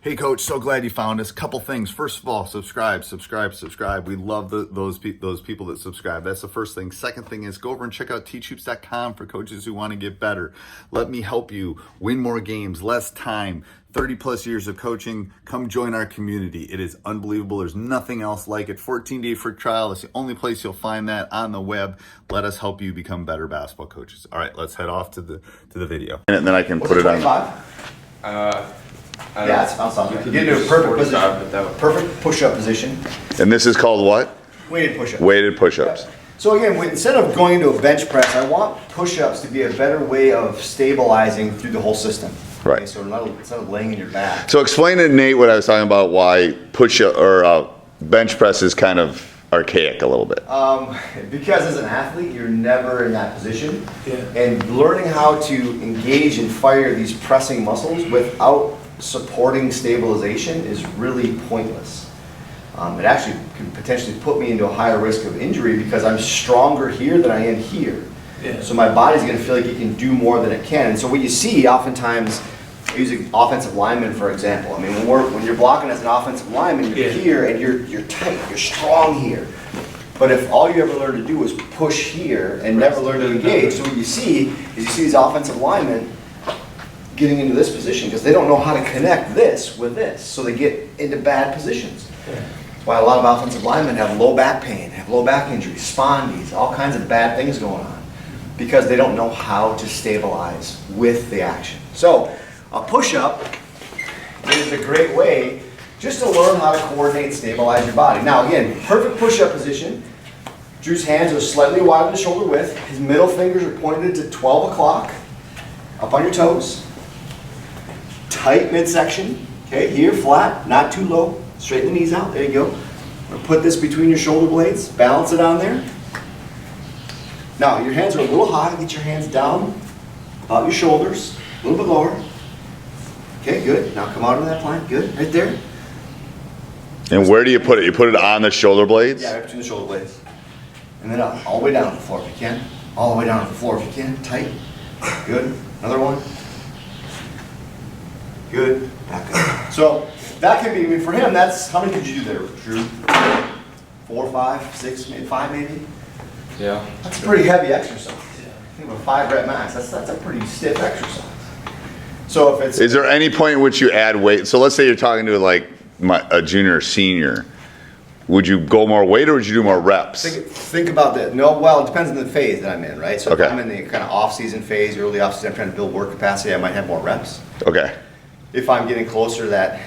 Hey coach, so glad you found us. Couple things. First of all, subscribe. We love those people that subscribe. That's the first thing. Second thing is go over and check out teachhoops.com for coaches who want to get better. Let me help you win more games, less time, 30 plus years of coaching. Come join our community. It is unbelievable. There's nothing else like it. 14-day free trial. It's the only place you'll find that on the web. Let us help you become better basketball coaches. All right, let's head off to the video. And then I can put it on. Yeah, it's not something. Get into a perfect position, perfect push-up position. And this is called what? Weighted push-ups. Weighted push-ups. Yeah. So again, instead of going into a bench press, I want push-ups to be a better way of stabilizing through the whole system. Right. Okay, so instead of laying in your back. So explain to Nate what I was talking about, why push-up or bench press is kind of archaic a little bit. Because as an athlete, you're never in that position. Yeah. And learning how to engage and fire these pressing muscles without supporting stabilization is really pointless. It actually could potentially put me into a higher risk of injury because I'm stronger here than I am here. Yeah. So my body's going to feel like it can do more than it can. And so what you see oftentimes, using offensive linemen for example, I mean when you're blocking as an offensive lineman, you're here and you're tight, you're strong here. But if all you ever learn to do is push here and never learn to engage, so what you see is these offensive linemen getting into this position because they don't know how to connect this with this, so they get into bad positions. Yeah. That's why a lot of offensive linemen have low back pain, have low back injuries, spondies, all kinds of bad things going on because they don't know how to stabilize with the action. So a push-up is a great way just to learn how to coordinate and stabilize your body. Now again, perfect push-up position. Drew's hands are slightly wider than shoulder width. His middle fingers are pointed to 12 o'clock. Up on your toes. Tight midsection, okay, here flat, not too low, straighten the knees out, there you go. I'm going to put this between your shoulder blades, balance it on there. Now your hands are a little high, get your hands down about your shoulders, a little bit lower. Okay, good, now come out of that plank, good, right there. And where do you put it? You put it on the shoulder blades? Yeah, right between the shoulder blades. And then up, all the way down to the floor if you can. All the way down to the floor if you can, tight, good, another one. Good, back up. So that could be, I mean, for him, that's, how many could you do there, Drew? 4, 5, 6, maybe 5 maybe? Yeah. That's a pretty heavy exercise. Yeah. I think of a 5 rep max, that's a pretty stiff exercise. So if it's... Is there any point in which you add weight? So let's say you're talking to like a junior or senior. Would you go more weight or would you do more reps? Think about that. No, well, it depends on the phase that I'm in, right? So okay. If I'm in the kind of off-season phase, early off-season, I'm trying to build work capacity, I might have more reps. Okay. If I'm getting closer to that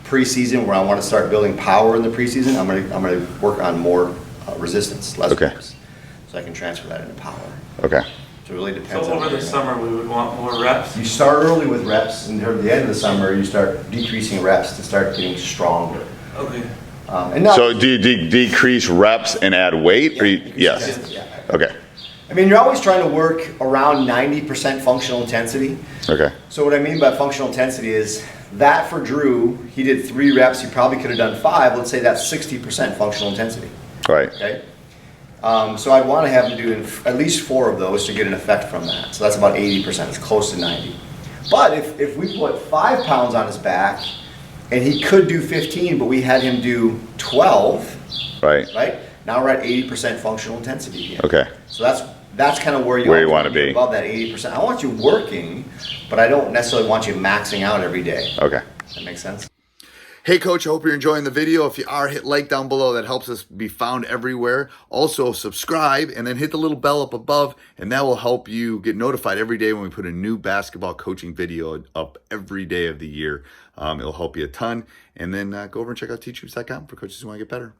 preseason where I want to start building power in the preseason, I'm going to work on more resistance, less reps, so I can transfer that into power. Okay. So it really depends. So over the summer, we would want more reps? You start early with reps, and toward the end of the summer, you start decreasing reps to start getting stronger. Okay. And now, so do you decrease reps and add weight? Yeah, or yes. Yeah. Okay. I mean, you're always trying to work around 90% functional intensity. Okay. So what I mean by functional intensity is that for Drew, he did 3 reps, he probably could have done 5. Let's say that's 60% functional intensity. Right. Okay. So I'd want to have him do at least 4 of those to get an effect from that. So that's about 80%, it's close to 90. But if we put 5 pounds on his back, and he could do 15, but we had him do 12, right? Now we're at 80% functional intensity again. Okay. So that's kind of where you want to be. Above that 80%. I want you working, but I don't necessarily want you maxing out every day. Okay. Does that make sense? Hey coach, I hope you're enjoying the video. If you are, hit like down below. That helps us be found everywhere. Also subscribe and then hit the little bell up above, and that will help you get notified every day when we put a new basketball coaching video up every day of the year. It'll help you a ton. And then go over and check out teachhoops.com for coaches who want to get better.